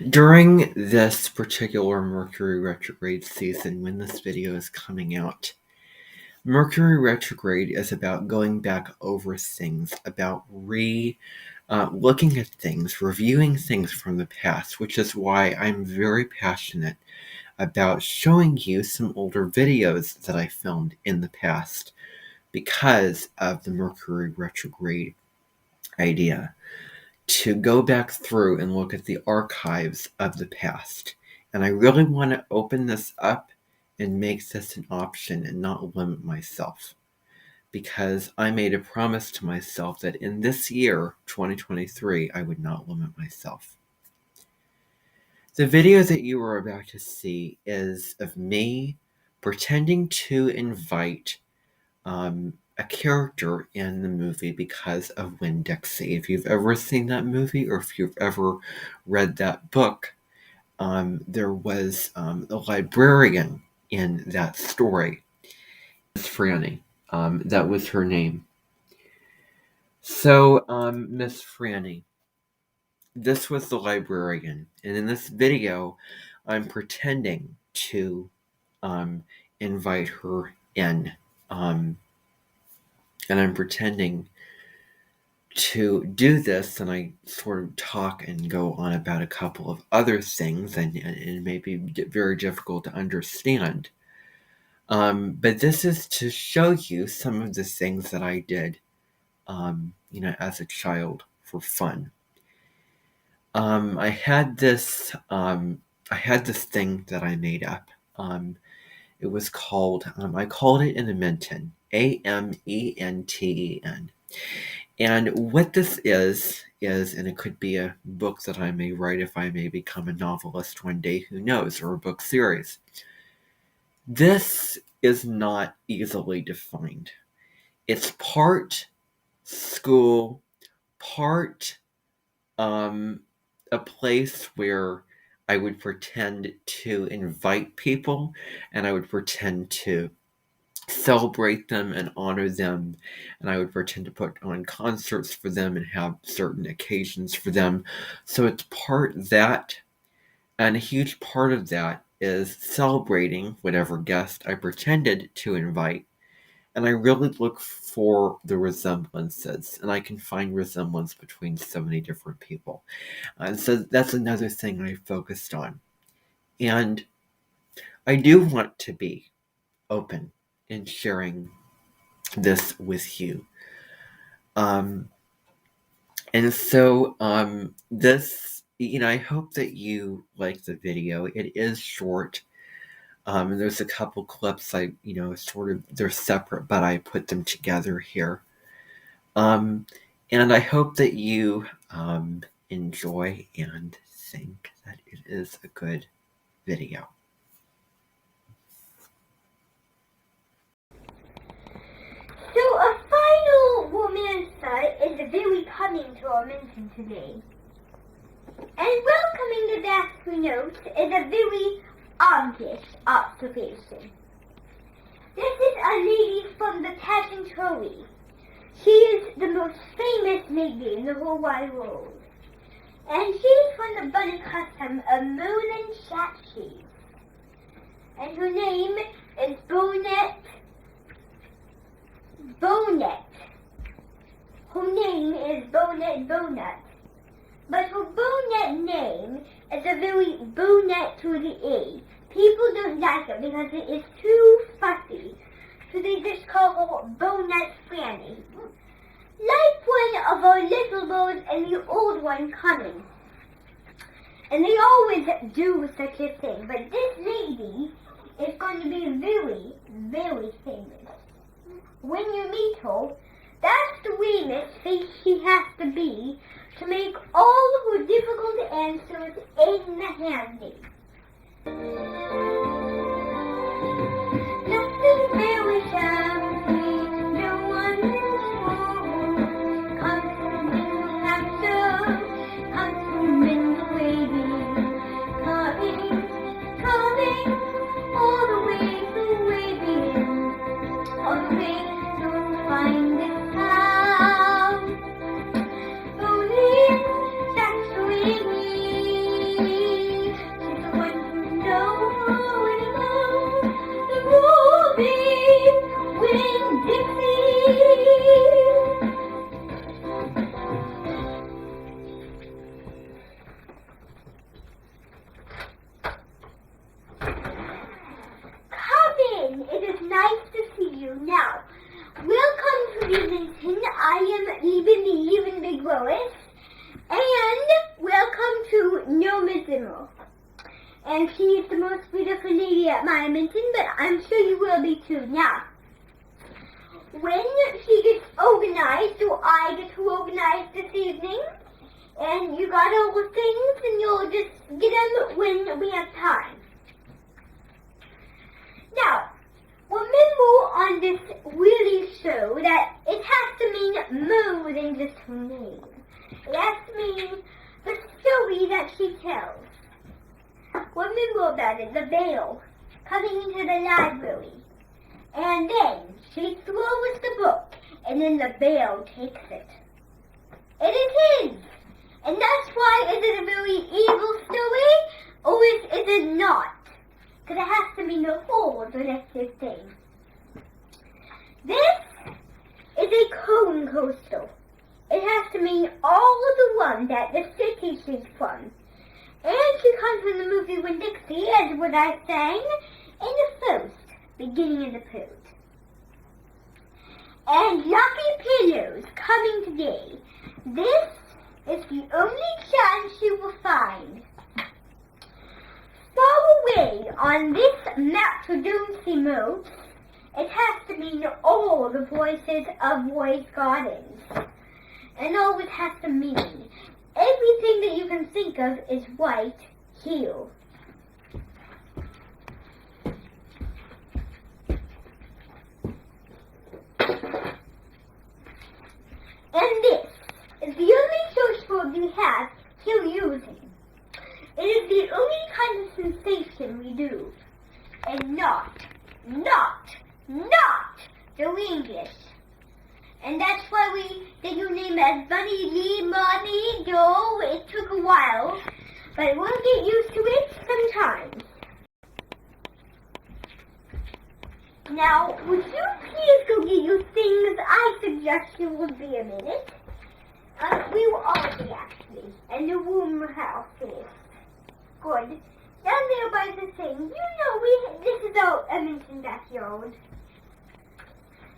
During this particular Mercury retrograde season, when this video is coming out, Mercury retrograde is about going back over things, about looking at things, reviewing things from the past, which is why I'm very passionate about showing you some older videos that I filmed in the past because of the Mercury retrograde idea. To go back through and look at the archives of the past. And I really want to open this up and make this an option and not limit myself. Because I made a promise to myself that in this year, 2023, I would not limit myself. The video that you are about to see is of me pretending to invite a character in the movie because of Winn-Dixie. If you've ever seen that movie or if you've ever read that book, there was a librarian in that story. Miss Franny. That was her name. So, Miss Franny, this was the librarian. And in this video, I'm pretending to invite her in. And I'm pretending to do this, and I sort of talk and go on about a couple of other things, and it may be very difficult to understand. But this is to show you some of the things that I did, as a child for fun. I had this thing that I made up. It was called, I called it an Amenton, Amenten. And what this is, and it could be a book that I may write if I may become a novelist one day, who knows, or a book series. This is not easily defined. It's part school, part a place where I would pretend to invite people, and I would pretend to celebrate them and honor them, and I would pretend to put on concerts for them and have certain occasions for them. So it's part that, and a huge part of that is celebrating whatever guest I pretended to invite. And I really look for the resemblances, and I can find resemblance between so many different people. And so that's another thing I focused on. And I do want to be open in sharing this with you. And so this, I hope that you like the video. It is short. And there's a couple clips they're separate, but I put them together here. And I hope that you enjoy and think that it is a good video. So a final romancer is really coming to our mention today. And welcoming the Bastry Notes is a very obvious observation. This is a lady from the pageantry. She is the most famous lady in the whole wide world. And she's from the bunny custom of Merlin Shatcheese. And her name is Bonnet. Her name is Bonnet. But her Bonnet name is a very Bonnet to the E. People don't like it because it is too fussy. So they just call her Bonnet Franny. Like one of our little birds and the old one coming. And they always do such a thing. But this lady is going to be very, very famous. When you meet her, that's the weirdest face she has to be to make all her difficult answers in the handy. Nothing very shabby, no one is wrong. Constant laughter, constant waving, coming, all the way, all the way to find this house. Only that's really me. Simmer. And she is the most beautiful lady at my mansion, but I'm sure you will be too. Now, when she gets organized, or I get to organize this evening, and you got all the things, and you'll just get them when we have time. Now, remember on this really show that it has to mean more than just her name. It has to mean the story that she tells. Remember about it, the veil coming into the library. And then she throws the book, and then the veil takes it. It is his! And that's why, is it a very evil story, or is it not? Because it has to mean the whole directive thing. This is a cone coaster. It has to mean all of the one that the city she's from. And she comes from the movie Winn-Dixie, as what I sang in the first beginning of the post. And Lucky Pillows coming today. This is the only chance you will find. Far away on this map to Doomsday mode, it has to mean all the voices of Roy's Gardens. And all it has to mean, everything that you can think of is right here. And this is the only source word we have here using. It is the only kind of sensation we do. And not the English. And that's why we did your name as Bunny, Lee, Mommy, Joe. It took a while, but we'll get used to it sometimes. Now, would you please go get your things? I suggest you will be a minute. We will all be actually, and the room house is good. Down there by the thing, this is our Edmonton backyard.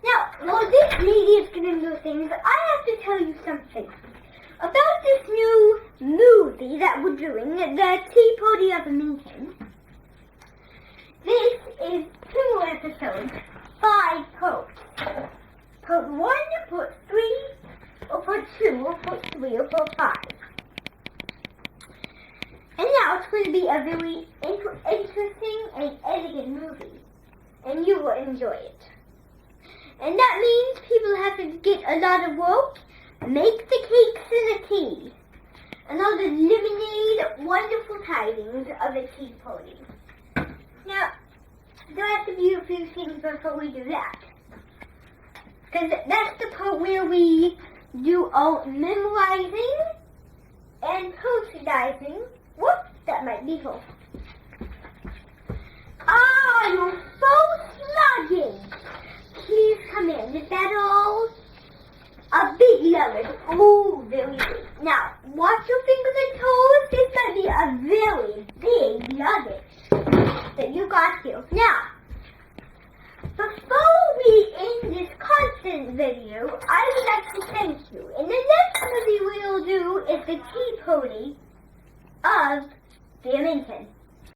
Now, while this lady is getting those things, I have to tell you something about this new movie that we're doing, the Tea Party of Edmonton. This is 2 episodes, 5 parts. Part 1, part 3, or part 2, or part 3, or part 5. And now it's going to be a very interesting and elegant movie, and you will enjoy it. And that means people have to get a lot of work, make the cakes and the tea, and all the lemonade, wonderful tidings of a tea party. Now, there have to be a few things before we do that. Because that's the part where we do all memorizing and postizing. Whoops, that might be her. Ah, you're so sluggish. Please come in. Is that all? A big lemon. Oh, very big. Now, watch your fingers and toes. This might be a very big nugget that you got here. Now, before we end this constant video, I would like to thank you. And the next movie we'll do is the Tea Party of the Edmonton.